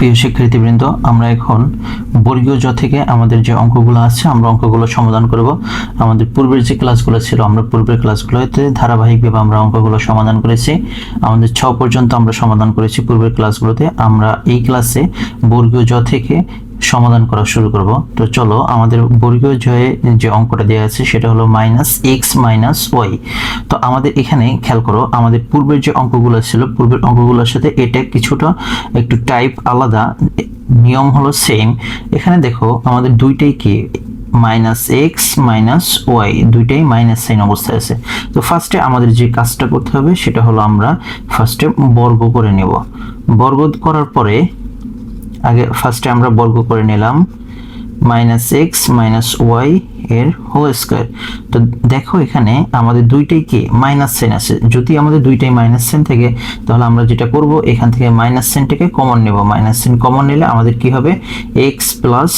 প্রিয় শিক্ষার্থীবৃন্দ, আমরা এখন বর্গীয় জ থেকে আমাদের যে অঙ্কগুলো আছে আমরা অঙ্কগুলো সমাধান করব। আমাদের পূর্বের যে ক্লাসগুলো ছিল আমরা পূর্বের ক্লাসগুলোতে ধারাবাহিকভাবে আমরা অঙ্কগুলো সমাধান করেছি। আমাদের 6 পর্যন্ত আমরা সমাধান করেছি পূর্বের ক্লাসগুলোতে। আমরা এই ক্লাসে বর্গীয় জ থেকে সমাধান করা শুরু করব। তো চলো, আমাদের বর্গীয় জয়ে যে অঙ্কটা দেওয়া আছে সেটা হলো -x - y। তো আমাদের এখানে খেয়াল করো, আমাদের পূর্বের যে অঙ্কগুলো ছিল পূর্বের অঙ্কগুলোর সাথে এটা কিছুটা একটু টাইপ আলাদা, নিয়ম হলো সেম। এখানে দেখো আমাদের দুইটাই কি -x - y, দুইটাই মাইনাস সাইন অবস্থায় আছে। তো ফার্স্টে আমাদের যে কাজটা করতে হবে সেটা হলো আমরা ফার্স্টে বর্গ করে নেব। বর্গ করার পরে আগে ফার্স্টে আমরা বর্গ করে নিলাম -x - y এর হোল স্কয়ার। তো দেখো এখানে আমাদের দুইটাই কি মাইনাস সাইন আছে। যদি আমাদের দুইটাই মাইনাস সাইন থাকে তাহলে আমরা যেটা করব এখান থেকে মাইনাস সাইনটাকে কমন নেব। মাইনাস সাইন কমন নিলে আমাদের কি হবে, x +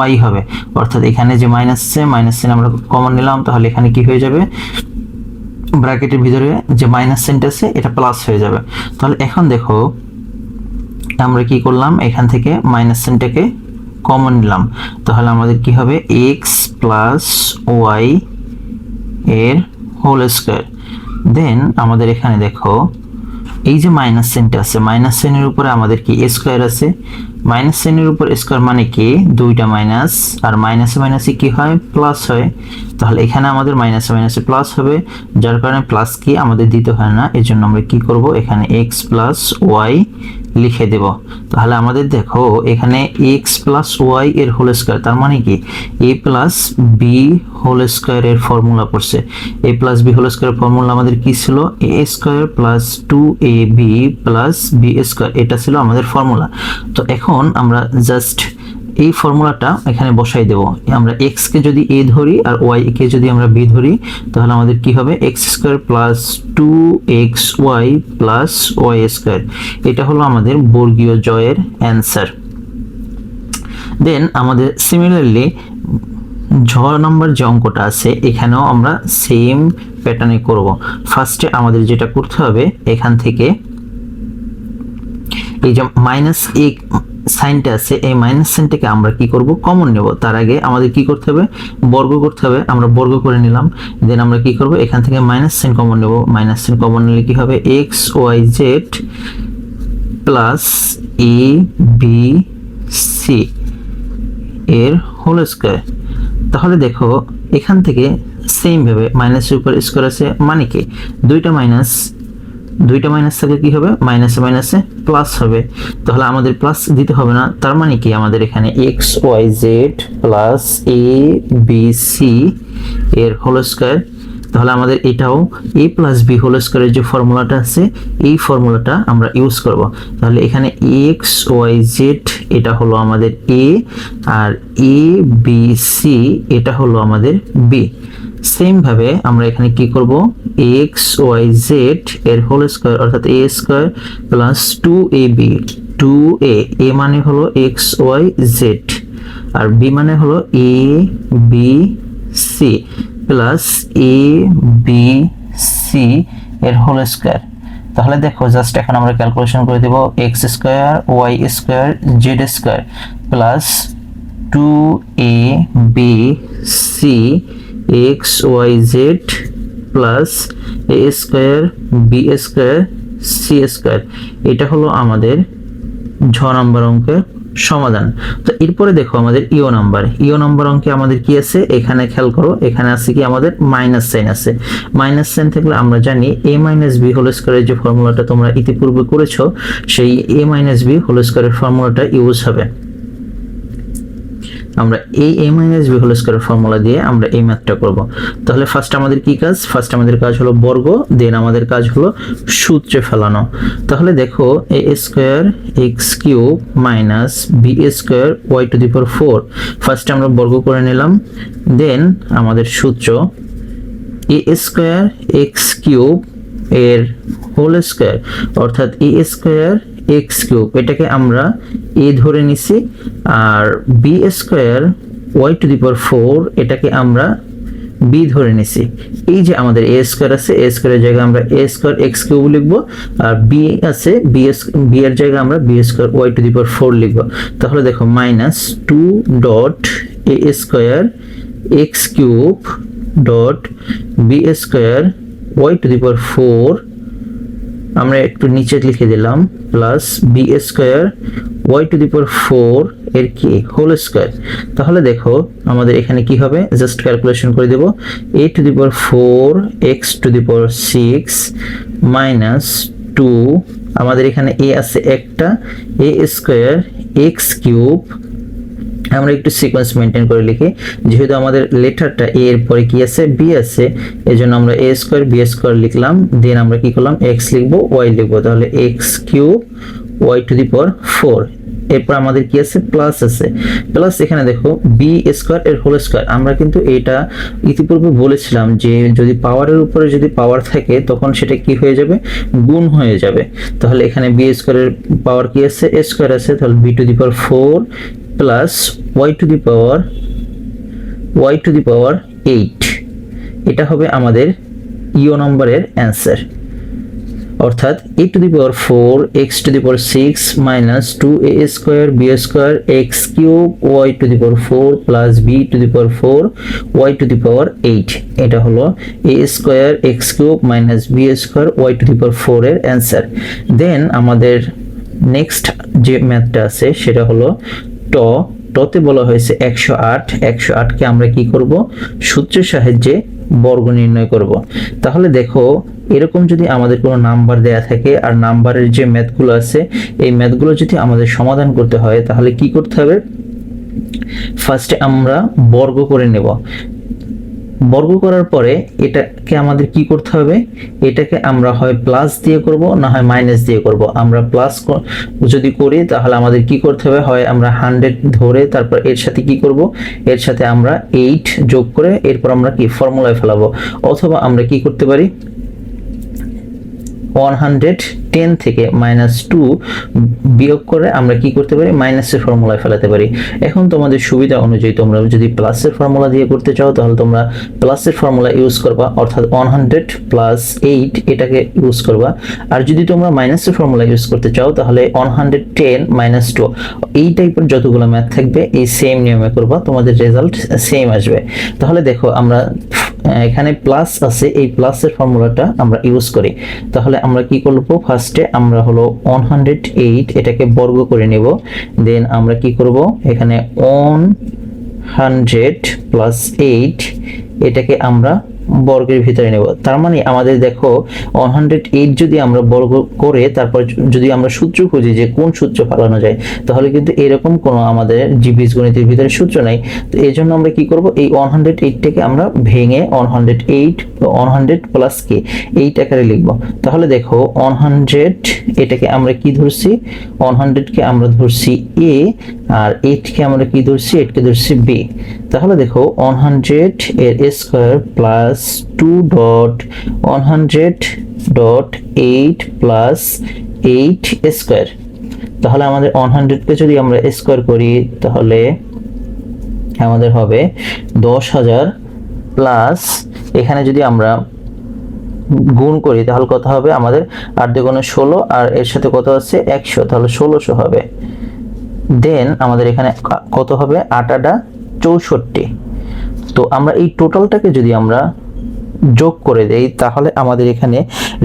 y হবে। অর্থাৎ এখানে যে মাইনাস সাইন আমরা কমন নিলাম, তাহলে এখানে কি হয়ে যাবে, ব্র্যাকেটের ভিতরে যে মাইনাস সাইনটা আছে এটা প্লাস হয়ে যাবে। তাহলে এখন দেখো আমরা কি করলাম, এখান থেকে মাইনাস সাইনটাকে কমন নিলাম, তাহলে আমাদের কি হবে x + y এর হোল স্কয়ার। দেন আমাদের এখানে দেখো এই যে মাইনাস সাইনটা আছে, মাইনাস সাইনের উপরে আমাদের কি স্কয়ার আছে। মাইনাস সাইনের উপর স্কয়ার মানে কি, দুইটা মাইনাস, আর মাইনাসে মাইনাসে কি হয়, প্লাস হয়। তাহলে এখানে আমাদের মাইনাসে মাইনাসে প্লাস হবে, যার কারণে প্লাস কি আমাদের দিতে হয় না। এর জন্য আমরা কি করব, এখানে x + y লিখে দেব। তাহলে আমাদের দেখো এখানে x + y এর হোল স্কয়ার, তার মানে কি a + b হোল স্কয়ার এর ফর্মুলা পড়ছে। a + b whole square formula আমাদের কি ছিল, a² + 2ab + b², এটা ছিল আমাদের ফর্মুলা। তো এখন আমরা জাস্ট এই ফর্মুলাটা এখানে বসাই দেব। আমরা x কে যদি a ধরি আর y কে যদি আমরা b ধরি, তাহলে আমাদের কি হবে, x² + 2xy + y²। এটা হলো আমাদের বর্গীয় জয়ের অ্যান্সার। দেন আমাদের সিমিলারলি ঝ নাম্বার যে অঙ্কটা আছে এখানেও আমরা সেম প্যাটার্নে করব। ফার্স্টে আমাদের যেটা করতে হবে, এখান থেকে এই যে মাইনাস a সাইনটা আছে, এই মাইনাস সাইনটাকে আমরা কি করব, কমন নেব। তার আগে আমাদের কি করতে হবে, বর্গ করতে হবে। আমরা বর্গ করে নিলাম, দেন আমরা কি করব, এখান থেকে মাইনাস সাইন কমন নেব। মাইনাস সাইন কমন নিলে কি হবে, xyz + abc এর হোল স্কয়ার। তাহলে দেখো এখান থেকে সেম ভাবে মাইনাসের উপর স্কয়ার আছে, মানে কি দুইটা মাইনাস থাকলে কি হবে, মাইনাসে মাইনাসে প্লাস হবে। তাহলে আমাদের প্লাস দিতে হবে না, তার মানে কি আমাদের এখানে xyz + abc এর হোল স্কয়ার। তাহলে আমাদের এটাও a + b হোল স্কয়ারের যে ফর্মুলাটা আছে এই ফর্মুলাটা আমরা ইউজ করব। তাহলে এখানে xyz এটা হলো আমাদের a, আর abc এটা হলো আমাদের b। সেম ভাবে আমরা এখানে কি করব, xyz এর হোল স্কয়ার অর্থাৎ a² + 2ab, 2a, a মানে হলো xyz আর b মানে হলো abc + abc এর হোল স্কয়ার। তাহলে দেখো জাস্ট এখন আমরা ক্যালকুলেশন করে দেব, x² y² z² + 2abc xyz + a² b² c²। এটা হলো আমাদের ঝ নাম্বার অঙ্কের সমাধান। তো এরপরে দেখো আমাদের ইও নাম্বার অঙ্কে আমাদের কি আছে, এখানে খেয়াল করো, এখানে আছে কি আমাদের মাইনাস সাইন আছে। মাইনাস সাইন থাকলে আমরা জানি a - b হোল স্কয়ারের যে ফর্মুলাটা তোমরা ইতিপূর্বে করেছো, সেই a - b হোল স্কয়ারের ফর্মুলাটা ইউজ হবে। আমরা এই a - b হোল স্কয়ারের ফর্মুলা দিয়ে আমরা এই ম্যাথটা করব। তাহলে ফার্স্ট আমাদের কি কাজ, আমাদের কাজ হলো বর্গ, দেন আমাদের কাজ হলো সূত্রে ফেলানো। তাহলে দেখো a² x³ - b² y⁴। First আমরা বর্গ করে নিলাম, দেন আমাদের সূত্র a² x³ এর হোল স্কয়ার অর্থাৎ a² x³ এটাকে আমরা a ধরে নিছি, আর b² y⁴ এটাকে আমরা বি ধরে নিছি। এই যে আমাদের এ স্কয়ার আছে, এ স্কয়ারের জায়গায় আমরা এ স্কয়ার এক্স কিউব লিখবো, আর বি আছে বি এর জায়গায় আমরা B square Y to the power 4 লিখবো। তাহলে দেখো minus 2 dot A square X cube dot B square Y to the power 4, আমরা একটু নিচে লিখে দিলাম, plus B square Y to the power 4 এর কি হোল স্কয়ার। তাহলে দেখো আমাদের এখানে কি হবে, জাস্ট ক্যালকুলেশন করে দেব, a to the power 4 x to the power 6 minus 2, আমাদের এখানে a আছে একটা, a স্কয়ার x কিউব, আমরা একটু সিকোয়েন্স মেনটেন করে লিখি, যেহেতু আমাদের লেটারটা a এর পরে কি আছে b আছে, এজন্য আমরা a স্কয়ার b স্কয়ার লিখলাম, দেন আমরা কি করলাম x লিখবো y লিখবো, তাহলে x cube y to the power 4, এরপর আমাদের কি আছে প্লাস আছে, প্লাস এখানে দেখো বি স্কয়ার এর হোল স্কয়ার। আমরা কিন্তু এটা ইতিপূর্বে বলেছিলাম যে যদি পাওয়ারের উপরে যদি পাওয়ার থাকে তখন সেটা কি হয়ে যাবে, গুণ হয়ে যাবে। তাহলে এখানে বি স্কয়ারের পাওয়ার কি আছে এ স্কয়ার আছে, তাহলে B to the power 4 plus Y to the power 8, এটা হবে আমাদের ইও নম্বরের অ্যান্সার। অর্থাৎ a to the power 4 x to the power 6 minus 2a square b square x cube y to the power 4 plus b to the power 4 y to the power 8, এটা হলো a square x cube minus b square y to the power 4 এর answer. দেন আমাদের next যে ম্যাথটা আছে সেটা হলো টতে বলা হয়েছে 108 কে আমরা কি করব, সূত্রের সাহায্যে বর্গ নির্ণয় করব। তাহলে দেখো এরকম যদি আমাদের কোনো নাম্বার দেয়া থাকে আর নাম্বারের যে ম্যাথগুলো আছে এই ম্যাথগুলো যদি আমাদের সমাধান করতে হয় তাহলে কি করতে হবে, ফার্স্টে আমরা বর্গ করে নেব। বর্গ করার পরে এটাকে আমাদের কি করতে হবে, এটাকে আমরা হয় প্লাস দিয়ে করব না হয় মাইনাস দিয়ে করব। আমরা প্লাস যদি করি তাহলে আমাদের কি করতে হবে, হয় আমরা 100 ধরে তারপর এর সাথে কি করব, এর সাথে আমরা 8 যোগ করে এরপর আমরা কি ফর্মুলায় ফেলাবো, অথবা আমরা কি করতে পারি 110 থেকে -2 বিয়োগ করে আমরা কি করতে পারি, মাইনাসের ফর্মুলায় ফেলাতে পারি। এখন তোমাদের সুবিধা অনুযায়ী তোমরা যদি প্লাসের ফর্মুলা দিয়ে করতে চাও তাহলে তোমরা প্লাসের ফর্মুলা ইউজ করবা, অর্থাৎ 100 প্লাস 8 এটাকে ইউজ করবা। আর যদি তোমরা মাইনাসের ফর্মুলা ইউজ করতে চাও তাহলে 110 -2, এই টাইপের যতগুলো ম্যাথ থাকবে এই সেম নিয়মে করবা, তোমাদের রেজাল্ট সেম আসবে। তাহলে দেখো আমরা এখানে প্লাস আছে, এই প্লাসের ফর্মুলাটা আমরা ইউজ করি। তাহলে আমরা কি করব, ফার্স্টে আমরা হলো 108 এটাকে বর্গ করে নেব, দেন আমরা কি করব এখানে 100 প্লাস 8 এটাকে আমরা বর্গের ভিতরে নেব। তার মানে আমাদের দেখো 108 যদি আমরা বর্গ করে তারপর যদি আমরা সূত্র খুঁজি যে কোন সূত্র ফেলানো যায় তাহলে কিন্তু এরকম কোনো আমাদের বীজগণিতের ভিতরে সূত্র নাই। তো এই জন্য আমরা কি করব, এই 108টাকে আমরা ভেঙে 100 প্লাস কে 8 আকারে লিখব। তাহলে দেখো 100 এটাকে আমরা কি ধরছি, 100 কে আমরা ধরছি a, আর 8 কে আমরা কি ধরছি, 8 কে ধরছি b। তাহলে দেখো 100 এর square plus 2 dot 100.8 plus 8 square. তাহলে আমাদের 100 কে যদি আমরা স্কয়ার করি তাহলে আমাদের হবে 10,000 প্লাস এখানে যদি আমরা গুণ করি তাহলে কত হবে, আমাদের 8 দুগুণে 16 আর এর সাথে কত আছে 100, তাহলে 1600 হবে। দেন আমাদের এখানে কত হবে, 8 8 64। তো আমরা এই টোটালটাকে যদি আমরা যোগ করে দেই তাহলে আমাদের এখানে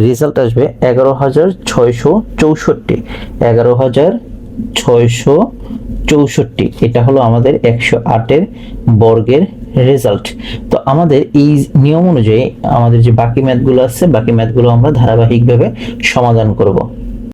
রেজাল্ট আসবে 11,664, 11,664। এটা হলো আমাদের 108 এর বর্গের রেজাল্ট। তো আমাদের এই নিয়ম অনুযায়ী আমাদের যে বাকি ম্যাথগুলো আছে বাকি ম্যাথগুলো আমরা ধারাবাহিকভাবে সমাধান করব।